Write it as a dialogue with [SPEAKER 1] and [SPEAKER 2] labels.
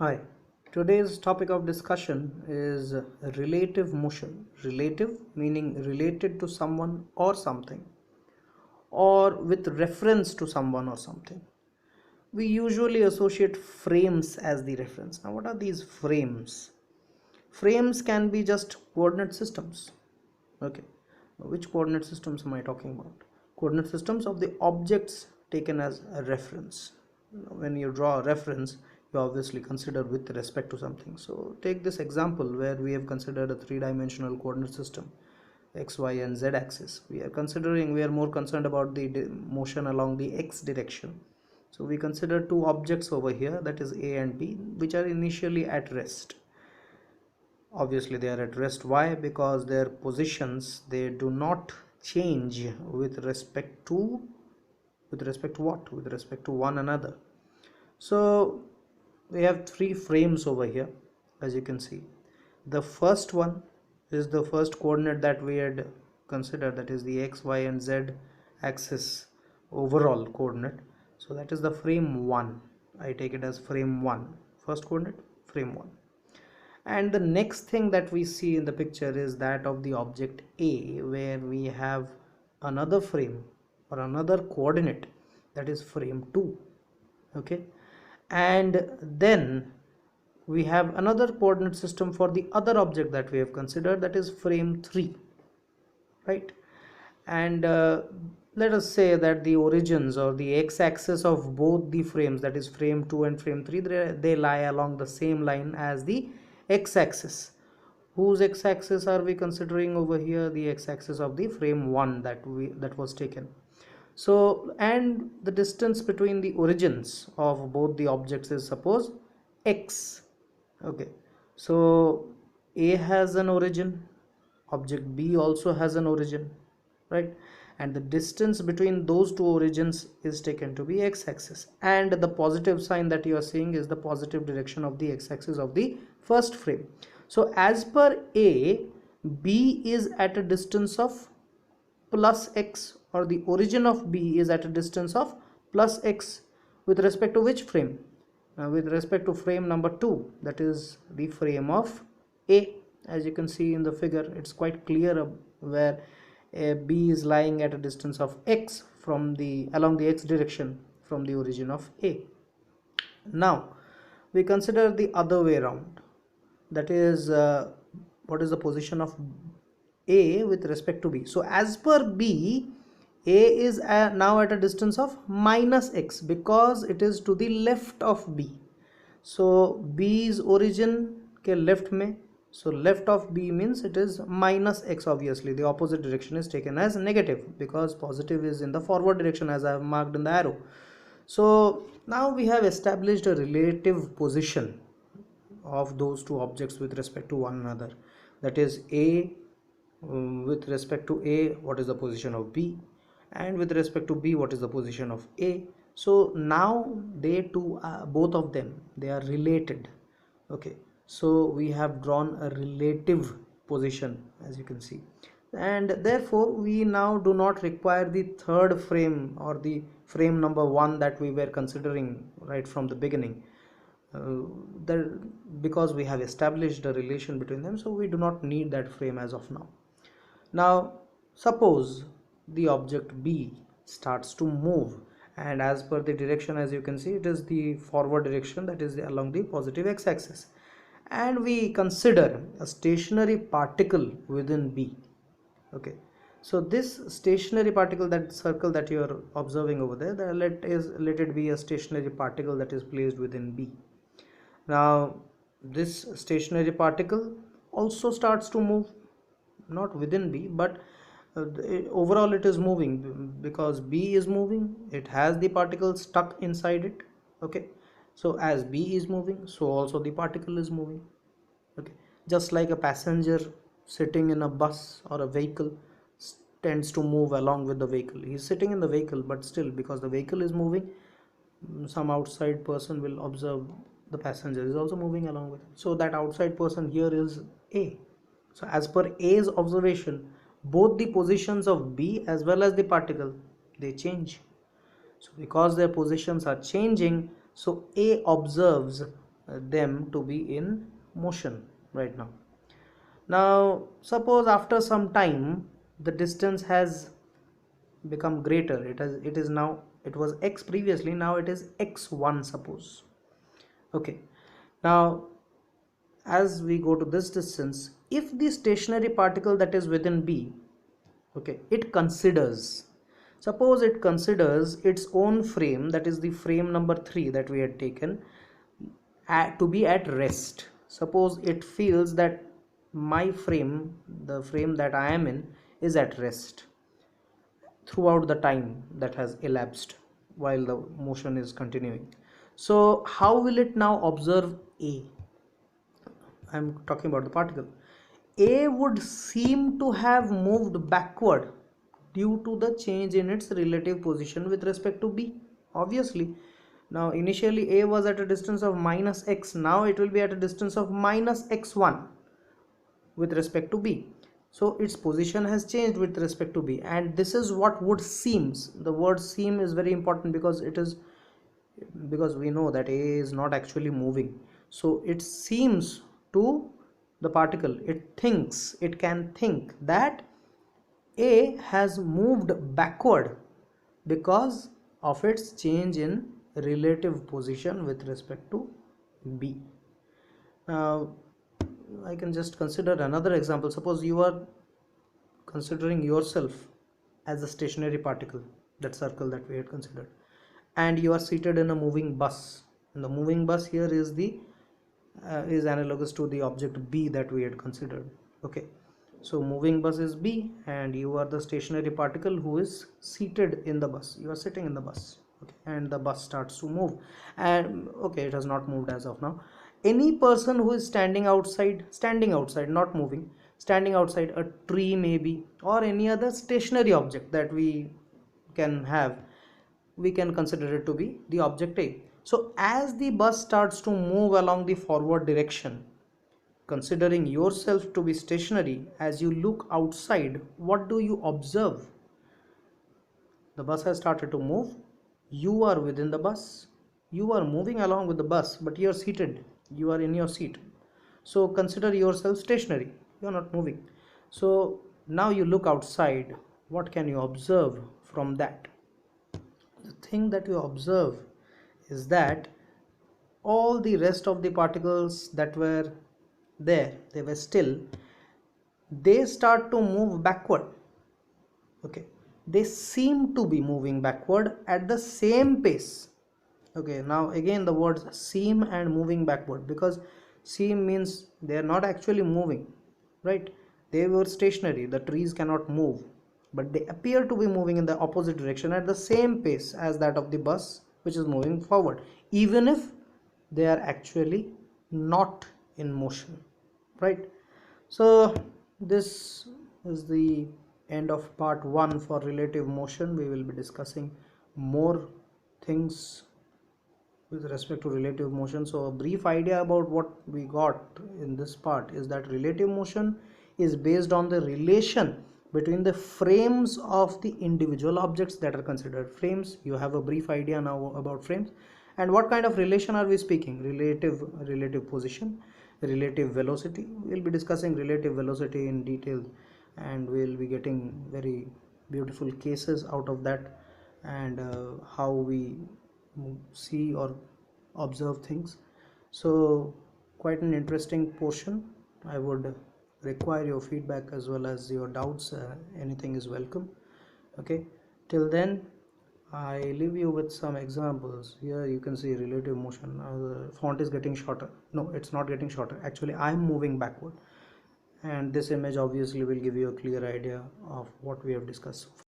[SPEAKER 1] Hi, today's topic of discussion is relative motion. Relative meaning related to someone or something, or with reference to someone or something. We usually associate frames as the reference. Now, what are these frames? Frames can be just coordinate systems. Okay, which coordinate systems am I talking about? Coordinate systems of the objects taken as a reference. When you draw a reference, you obviously consider with respect to something. So take this example where we have considered a three-dimensional coordinate system, x, y and z axis. We are more concerned about the motion along the x direction. So we consider two objects over here, that is a and b, which are initially at rest. Obviously they are at rest. Why? Because their positions, they do not change with respect to what? With respect to one another. So we have three frames over here, as you can see. The first one is the first coordinate that we had considered, that is the x, y and z axis overall coordinate. So that is the frame 1. I take it as frame 1, first coordinate, frame 1. And the next thing that we see in the picture is that of the object A, where we have another frame or another coordinate, that is frame 2. Okay, and then we have another coordinate system for the other object that we have considered, that is frame 3, right? And let us say that the origins or the x-axis of both the frames, that is frame 2 and frame 3, they lie along the same line as the x-axis. Whose x-axis are we considering over here? The x-axis of the frame 1 that was taken. So, and the distance between the origins of both the objects is, suppose, x. Okay, so A has an origin, object B also has an origin, right? And the distance between those two origins is taken to be x-axis, and the positive sign that you are seeing is the positive direction of the x-axis of the first frame. So as per A, B is at a distance of plus x, or the origin of B is at a distance of plus x with respect to which frame? With respect to frame number 2, that is the frame of A. As you can see in the figure, it's quite clear where B is lying at a distance of x from the along the x direction from the origin of A. Now we consider the other way around, that is what is the position of A with respect to B. So as per B, A is now at a distance of minus x because it is to the left of B. So B's origin के left में, so left of B means it is minus x. Obviously the opposite direction is taken as negative because positive is in the forward direction, as I have marked in the arrow. So now we have established a relative position of those two objects with respect to one another, that is A, with respect to A, what is the position of B, and with respect to B, what is the position of A. So now they two, both of them, they are related. Okay, so we have drawn a relative position, as you can see, and therefore we now do not require the third frame or the frame number 1 that we were considering right from the beginning, because we have established a relation between them, so we do not need that frame as of now. Now suppose the object B starts to move, and as per the direction, as you can see, it is the forward direction, that is along the positive x-axis, and we consider a stationary particle within B. Okay, so this stationary particle, that circle that you are observing over there, let it be a stationary particle that is placed within B. Now this stationary particle also starts to move, not within B, but overall it is moving because B is moving, it has the particle stuck inside it. Okay, so as B is moving, so also the particle is moving. Okay, just like a passenger sitting in a bus or a vehicle tends to move along with the vehicle. He is sitting in the vehicle, but still, because the vehicle is moving, some outside person will observe the passenger is also moving along with it. So that outside person here is A. So as per A's observation, both the positions of B as well as the particle, they change. So because their positions are changing, so A observes them to be in motion right now. Now suppose after some time the distance has become greater. It is now, it was x previously, now it is x1 suppose. Okay, now as we go to this distance, if the stationary particle that is within B, okay, it considers, suppose it considers its own frame, that is the frame number 3 that we had taken, to be at rest. Suppose it feels that my frame, the frame that I am in, is at rest throughout the time that has elapsed while the motion is continuing. So how will it now observe A? I'm talking about the particle. A would seem to have moved backward due to the change in its relative position with respect to B. Obviously, now initially A was at a distance of minus x, now it will be at a distance of minus x1 with respect to B. So its position has changed with respect to B, and this is what would seems. The word seem is very important because it is, because we know that A is not actually moving. So it seems to the particle, it thinks, it can think that A has moved backward because of its change in relative position with respect to B. Now I can just consider another example. Suppose you are considering yourself as a stationary particle, that circle that we had considered, and you are seated in a moving bus, and the moving bus here is the is analogous to the object B that we had considered. Okay, so moving bus is B and you are the stationary particle who is seated in the bus. You are sitting in the bus, okay, and the bus starts to move, and okay, it has not moved as of now. Any person who is standing outside, not moving, standing outside a tree maybe, or any other stationary object that we can have, we can consider it to be the object A. So as the bus starts to move along the forward direction, considering yourself to be stationary, as you look outside, what do you observe? The bus has started to move, you are within the bus, you are moving along with the bus, but you are seated, you are in your seat. So consider yourself stationary, you are not moving. So now you look outside, what can you observe from that? The thing that you observe is that all the rest of the particles that were there, they were still, they start to move backward. Okay, they seem to be moving backward at the same pace. Okay, now again the words seem and moving backward, because seem means they are not actually moving, right? They were stationary, the trees cannot move, but they appear to be moving in the opposite direction at the same pace as that of the bus which is moving forward, even if they are actually not in motion, right? So this is the end of part 1 for relative motion. We will be discussing more things with respect to relative motion. So a brief idea about what we got in this part is that relative motion is based on the relation between the frames of the individual objects that are considered frames. You have a brief idea now about frames. And what kind of relation are we speaking? Relative position, relative velocity. We'll be discussing relative velocity in detail, and we'll be getting very beautiful cases out of that, and how we see or observe things. So quite an interesting portion. I would require your feedback as well as your doubts. Anything is welcome. Okay, till then I leave you with some examples. Here you can see relative motion. The font is getting shorter. No, it's not getting shorter. Actually, I'm moving backward. And this image obviously will give you a clear idea of what we have discussed so far.